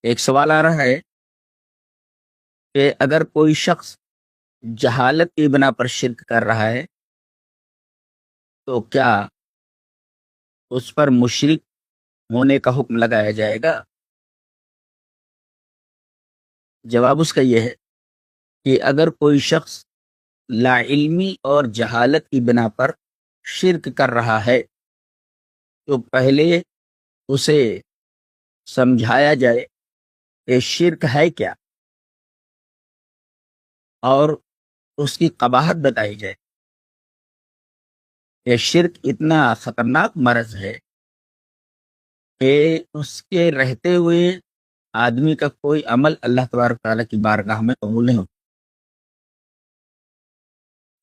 ایک سوال آ رہا ہے کہ اگر کوئی شخص جہالت کی بنا پر شرک کر رہا ہے تو کیا اس پر مشرک ہونے کا حکم لگایا جائے گا؟ جواب اس کا یہ ہے کہ اگر کوئی شخص لا علمی اور جہالت کی بنا پر شرک کر رہا ہے تو پہلے اسے سمجھایا جائے کہ شرک ہے کیا، اور اس کی قباحت بتائی جائے کہ شرک اتنا خطرناک مرض ہے کہ اس کے رہتے ہوئے آدمی کا کوئی عمل اللہ تبارک تعالیٰ کی بارگاہ میں قبول نہیں ہوتا،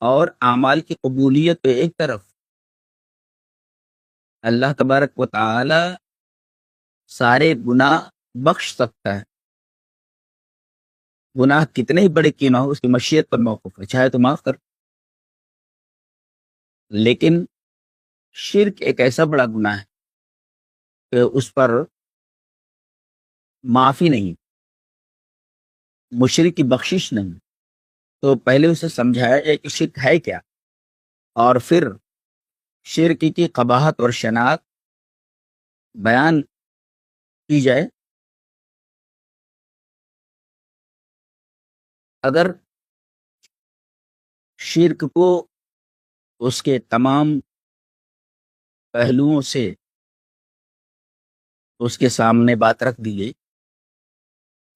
اور اعمال کی قبولیت پہ ایک طرف اللہ تبارک و تعالی سارے گناہ بخش سکتا ہے، گناہ کتنے ہی بڑے کیوں نہ ہو اس کی مشیت پر موقف ہے، چاہے تو معاف کر۔ لیکن شرک ایک ایسا بڑا گناہ ہے کہ اس پر معافی نہیں، مشرک کی بخشش نہیں، تو پہلے اسے سمجھایا جائے کہ شرک ہے کیا، اور پھر شرک کی قباحت اور شناخت بیان کی جائے۔ اگر شرک کو اس کے تمام پہلوؤں سے اس کے سامنے بات رکھ دی گئی،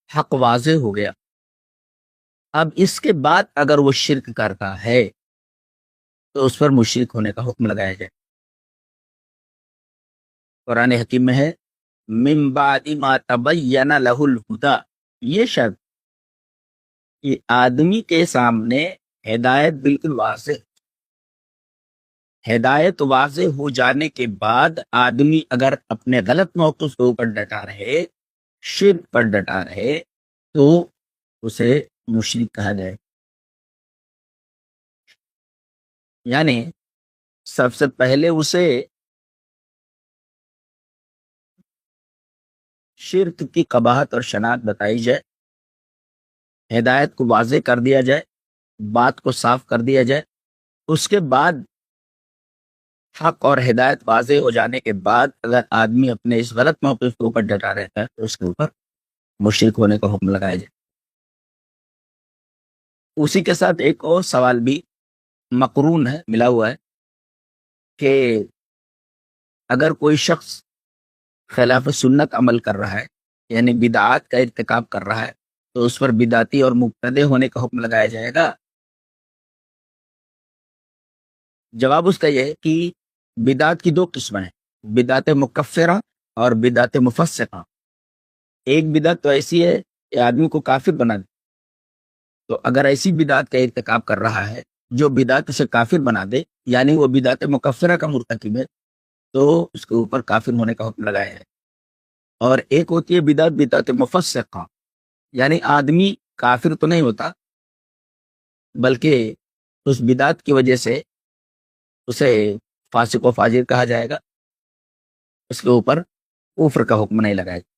حق واضح ہو گیا، اب اس کے بعد اگر وہ شرک کرتا ہے تو اس پر مشرک ہونے کا حکم لگایا جائے۔ قرآن حکیم میں ہے من بعد ما تبین لہ الہدی، یہ شرط کہ آدمی کے سامنے ہدایت بالکل واضح، ہدایت واضح ہو جانے کے بعد آدمی اگر اپنے غلط موقف کے اوپر ڈٹا رہے، شرک پر ڈٹا رہے، تو اسے مشرک کہا جائے۔ یعنی سب سے پہلے اسے شرک کی قباحت اور شناخت بتائی جائے، ہدایت کو واضح کر دیا جائے، بات کو صاف کر دیا جائے، اس کے بعد حق اور ہدایت واضح ہو جانے کے بعد اگر آدمی اپنے اس غلط موقف کے اوپر ڈٹا رہتا ہے تو اس کے اوپر مشرک ہونے کا حکم لگایا جائے۔ اسی کے ساتھ ایک اور سوال بھی مقرون ہے، ملا ہوا ہے، کہ اگر کوئی شخص خلاف سنت عمل کر رہا ہے، یعنی بدعات کا ارتکاب کر رہا ہے، تو اس پر بدعتی اور مبتدع ہونے کا حکم لگایا جائے گا؟ جواب اس کا یہ ہے کہ بدعات کی دو قسمیں ہیں، بدعت مکفرہ اور بدعت مفسقہ۔ ایک بدعت تو ایسی ہے کہ آدمی کو کافر بنا دے، تو اگر ایسی بدعت کا ارتکاب کر رہا ہے جو بدعت سے کافر بنا دے، یعنی وہ بدعت مکفرہ کا مرتکب ہے، تو اس کے اوپر کافر ہونے کا حکم لگایا ہے۔ اور ایک ہوتی ہے بدعت مفسقہ، یعنی آدمی کافر تو نہیں ہوتا بلکہ اس بدعت کی وجہ سے اسے فاسق و فاجر کہا جائے گا، اس کے اوپر کفر کا حکم نہیں لگائے گا۔